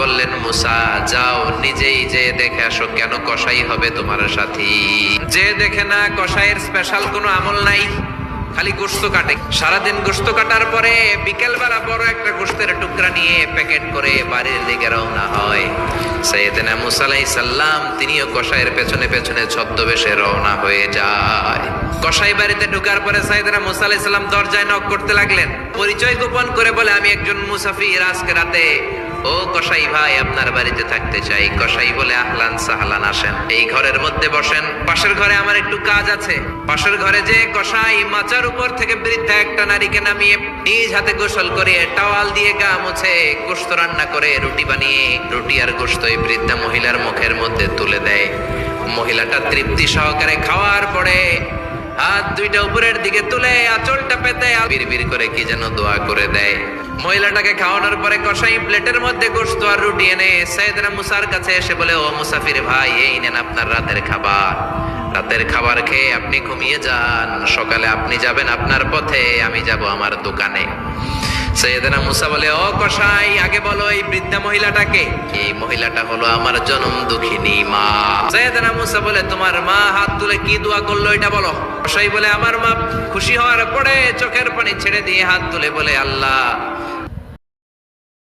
বললেন, মুসা যাও নিজেই যে দেখে আসো কেন কসাই হবে তোমার সাথী। যে দেখে না কসাইয়ের স্পেশাল কোনো আমল নাই, খালি গোশত কাটে। সারাদিন গোশত কাটার পরে বিকেল বেলা বড় একটা গোশতের টুকরা নিয়ে প্যাকেট করে বাড়ির দিকে রওনা হয়। সাইয়েদনা মুসা আলাইহিস সালাম তিনিও কসাইয়ের পেছনে পেছনে ছদ্মবেশে রওনা হয়ে যায়। কসাই বাড়িতে ঢোকার পরে সাইয়েদনা মুসা আলাইহিস সালাম দরজায় নক করতে লাগলেন। পরিচয় গোপন করে বলে, আমি একজন মুসাফির, আজকে রাতে ও কসাই ভাই আপনার বাড়িতে থাকতে চাই। কসাই বলে, আহলান সাহলান, আসেন, এই ঘরের মধ্যে বসেন, পাশের ঘরে আমার একটু কাজ আছে। পাশের ঘরে যে কসাই মাচার উপর থেকে বৃদ্ধা একটা নারীকে নামিয়ে নিজ হাতে গোসল করে টাওয়াল দিয়ে গা মুছে গোশত রান্না করে রুটি বানিয়ে রুটি আর গোশত এই বৃদ্ধা মহিলার মুখের মধ্যে তুলে দেয়। মহিলাটা তৃপ্তি সহকারে খাওয়ার পরে হাত দুইটা উপরের দিকে তুলে আঁচলটা পেতে বিড়বিড় করে কি যেন দোয়া করে দেয়। মহিলাটাকে খাওয়ানোর পরে কসাই প্লেটের মধ্যে গোশত আর রুটি এনে সাইয়েদনা মুসার কাছে এসে বলে, ও মুসাফির ভাই, এই নেন আপনার রাতের খাবার। রাতের খাবার খেয়ে আপনি ঘুমিয়ে যান, সকালে আপনি যাবেন আপনার পথে, আমি যাব আমার দোকানে। সাইয়েদনা মুসা বলে, ও কসাই, আগে বলো এই বৃদ্ধা মহিলাটাকে। এই মহিলাটা হলো আমার জনম দুঃখিনী মা। সাইয়েদনা মুসা বলে, তোমার মা হাত তুলে কি দোয়া করলো এটা বলো। কসাই বলে, আমার মা খুশি হওয়ার পরে চোখের পানি ছেড়ে দিয়ে হাত তুলে বলে, আল্লাহ